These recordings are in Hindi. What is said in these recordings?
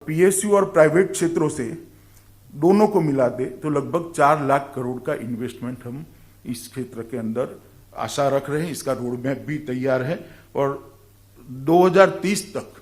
पीएसयू और प्राइवेट क्षेत्रों से दोनों को मिला दे तो लगभग 4 लाख करोड़ का इन्वेस्टमेंट हम इस क्षेत्र के अंदर आशा रख रहे हैं। इसका रोड मैप भी तैयार है और 2030 तक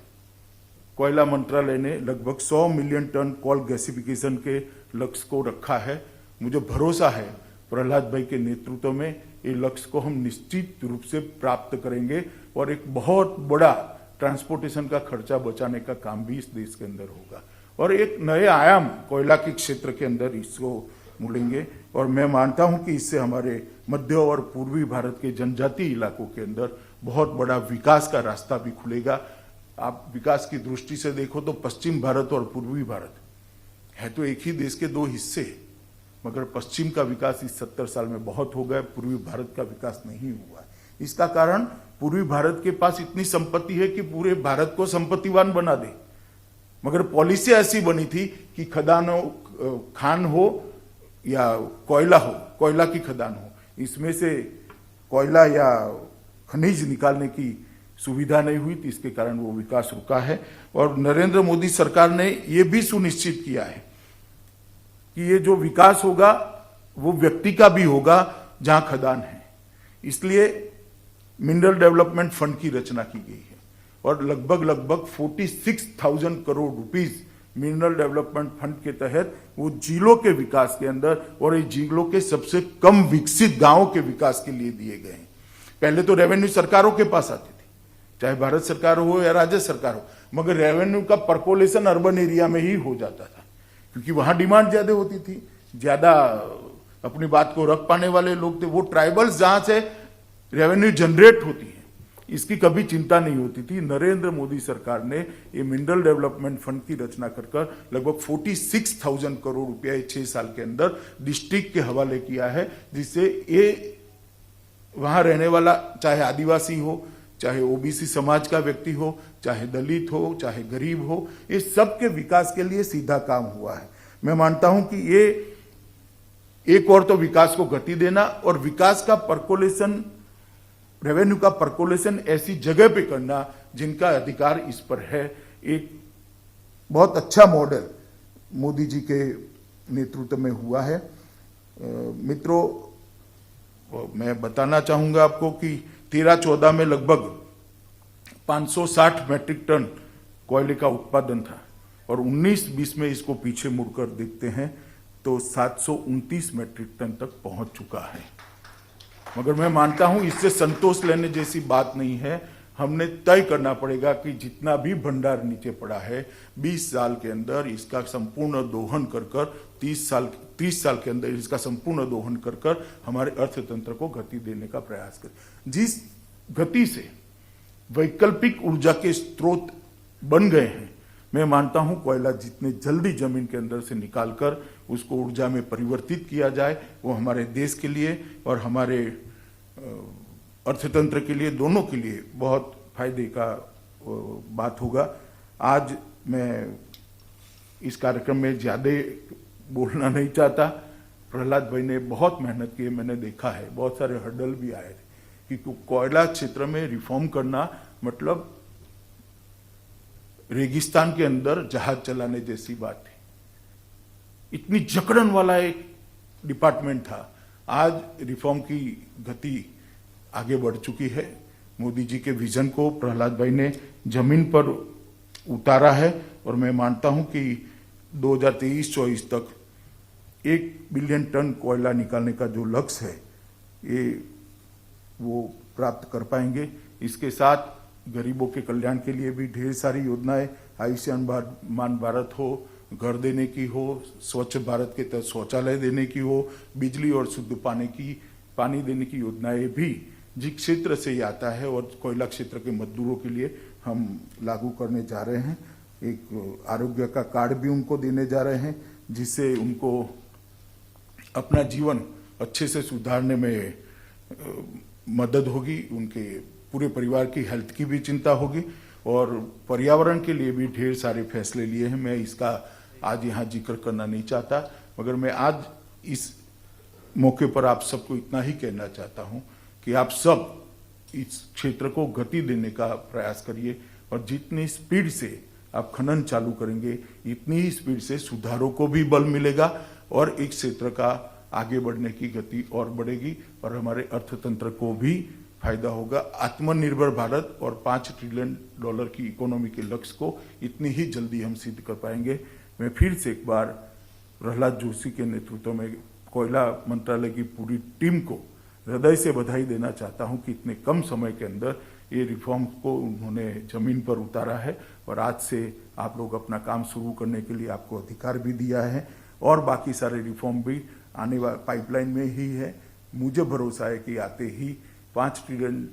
कोयला मंत्रालय ने लगभग 100 मिलियन टन कोल गैसिफिकेशन के लक्ष्य को रखा है। मुझे भरोसा है प्रहलाद भाई के नेतृत्व में ये लक्ष्य को हम निश्चित रूप से प्राप्त करेंगे और एक बहुत बड़ा ट्रांसपोर्टेशन का खर्चा बचाने का काम भी इस देश के अंदर होगा और एक नए आयाम कोयला के क्षेत्र के अंदर इसको मिलेंगे। और मैं मानता हूं कि इससे हमारे मध्य और पूर्वी भारत के जनजातीय इलाकों के अंदर बहुत बड़ा विकास का रास्ता भी खुलेगा। आप विकास की दृष्टि से देखो तो पश्चिम भारत और पूर्वी भारत है तो एक ही देश के दो हिस्से, मगर पश्चिम का विकास इस 70 साल में बहुत हो गया, पूर्वी भारत का विकास नहीं हुआ। इसका कारण पूर्वी भारत के पास इतनी संपत्ति है कि पूरे भारत को संपत्तिवान बना दे, मगर पॉलिसी ऐसी बनी थी कि खान हो या कोयला हो, कोयला की खदान हो, इसमें से कोयला या खनिज निकालने की सुविधा नहीं हुई, तो इसके कारण वो विकास रुका है। और नरेंद्र मोदी सरकार ने ये भी सुनिश्चित किया है कि ये जो विकास होगा वो व्यक्ति का भी होगा जहां खदान है, इसलिए मिनरल डेवलपमेंट फंड की रचना की गई है और लगभग 46,000 crore rupees mineral development fund के तहत वो जिलों के विकास के अंदर और ये जिलों के सबसे कम विकसित गांवों के विकास के लिए दिए गए हैं। पहले तो रेवेन्यू सरकारों के पास आती थी, चाहे भारत सरकार हो या राज्य सरकार हो, मगर रेवेन्यू का परकोलेशन अर्बन एरिया में ही हो जाता था क्योंकि वहां डिमांड ज्यादा होती थी, ज्यादा अपनी बात को रख पाने वाले लोग थे। वो ट्राइबल्स जहां से रेवेन्यू जनरेट होती है इसकी कभी चिंता नहीं होती थी। नरेंद्र मोदी सरकार ने ये मिनरल डेवलपमेंट फंड की रचना कर लगभग 46,000 करोड़ रुपया 6 साल के अंदर डिस्ट्रिक्ट के हवाले किया है, जिससे ये वहां रहने वाला चाहे आदिवासी हो, चाहे ओबीसी समाज का व्यक्ति हो, चाहे दलित हो, चाहे गरीब हो, ये सबके विकास के लिए सीधा काम हुआ है। मैं मानता हूं कि ये एक और तो विकास को गति देना और विकास का परकोलेशन, रेवेन्यू का परकोलेशन ऐसी जगह पे करना जिनका अधिकार इस पर है, एक बहुत अच्छा मॉडल मोदी जी के नेतृत्व में हुआ है। मित्रों, मैं बताना चाहूंगा आपको कि 13-14 में लगभग 560 मैट्रिक टन कोयले का उत्पादन था और 19-20 में इसको पीछे मुड़कर देखते हैं तो 729 मैट्रिक टन तक पहुंच चुका है। मगर मैं मानता हूं इससे संतोष लेने जैसी बात नहीं है। हमने तय करना पड़ेगा कि जितना भी भंडार नीचे पड़ा है 20 साल के अंदर इसका संपूर्ण दोहन कर 30 साल के अंदर इसका संपूर्ण दोहन कर हमारे अर्थतंत्र को गति देने का प्रयास करें। जिस गति से वैकल्पिक ऊर्जा के स्रोत बन गए हैं, मैं मानता हूं कोयला जितने जल्दी जमीन के अंदर से निकालकर उसको ऊर्जा में परिवर्तित किया जाए वो हमारे देश के लिए और हमारे अर्थतंत्र के लिए, दोनों के लिए बहुत फायदे का बात होगा। आज मैं इस कार्यक्रम में ज्यादा बोलना नहीं चाहता। प्रहलाद भाई ने बहुत मेहनत की है, मैंने देखा है, बहुत सारे हर्डल भी आए थे कि कोयला क्षेत्र में रिफॉर्म करना मतलब रेगिस्तान के अंदर जहाज चलाने जैसी बात है। इतनी जकड़न वाला एक डिपार्टमेंट था। आज रिफॉर्म की गति आगे बढ़ चुकी है। मोदी जी के विजन को प्रहलाद भाई ने जमीन पर उतारा है और मैं मानता हूं कि 2023-24 तक 1 बिलियन टन कोयला निकालने का जो लक्ष्य है ये वो प्राप्त कर पाएंगे। इसके साथ गरीबों के कल्याण के लिए भी ढेर सारी योजनाएं, आयुष्मान भारत हो, घर देने की हो, स्वच्छ भारत के तहत शौचालय देने की हो, बिजली और शुद्ध पानी देने की योजनाएं भी जिस क्षेत्र से ही आता है और कोयला क्षेत्र के मजदूरों के लिए हम लागू करने जा रहे हैं। एक आरोग्य का कार्ड भी उनको देने जा रहे हैं जिससे उनको अपना जीवन अच्छे से सुधारने में मदद होगी, उनके पूरे परिवार की हेल्थ की भी चिंता होगी और पर्यावरण के लिए भी ढेर सारे फैसले लिए हैं। मैं इसका आज यहाँ जिक्र करना नहीं चाहता, मगर मैं आज इस मौके पर आप सबको इतना ही कहना चाहता हूँ कि आप सब इस क्षेत्र को गति देने का प्रयास करिए और जितनी स्पीड से आप खनन चालू करेंगे, इतनी ही स्पीड से सुधारों को भी बल मिलेगा और इस क्षेत्र का आगे बढ़ने की गति और बढ़ेगी और हमारे अर्थतंत्र को भी फायदा होगा। आत्मनिर्भर भारत और $5 ट्रिलियन की इकोनॉमी के लक्ष्य को इतनी ही जल्दी हम सिद्ध कर पाएंगे। मैं फिर से एक बार प्रहलाद जोशी के नेतृत्व में कोयला मंत्रालय की पूरी टीम को हृदय से बधाई देना चाहता हूं कि इतने कम समय के अंदर ये रिफॉर्म्स को उन्होंने जमीन पर उतारा है और आज से आप लोग अपना काम शुरू करने के लिए आपको अधिकार भी दिया है और बाकी सारे रिफॉर्म भी आने वाले पाइपलाइन में ही है। मुझे भरोसा है कि आते ही $5 ट्रिलियन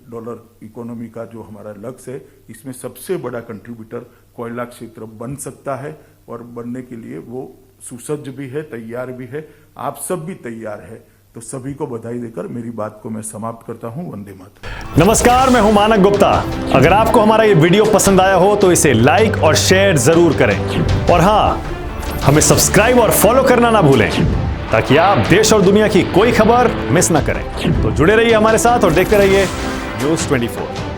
इकोनॉमी का जो हमारा लक्ष्य है, इसमें सबसे बड़ा कंट्रीब्यूटर कोयला क्षेत्र बन सकता है और बनने के लिए वो सुसज्ज भी है, तैयार भी है। आप सब भी तैयार है, तो सभी को बधाई देकर मेरी बात को मैं समाप्त करता हूं। वंदे मातरम। नमस्कार, मैं हूं मानक गुप्ता। अगर आपको हमारा ये वीडियो पसंद आया हो तो इसे लाइक और शेयर जरूर करें और हाँ, हमें सब्सक्राइब और फॉलो करना ना भूलें ताकि आप देश और दुनिया की कोई खबर मिस ना करें। तो जुड़े रहिए हमारे साथ और देखते रहिए न्यूज़ 24।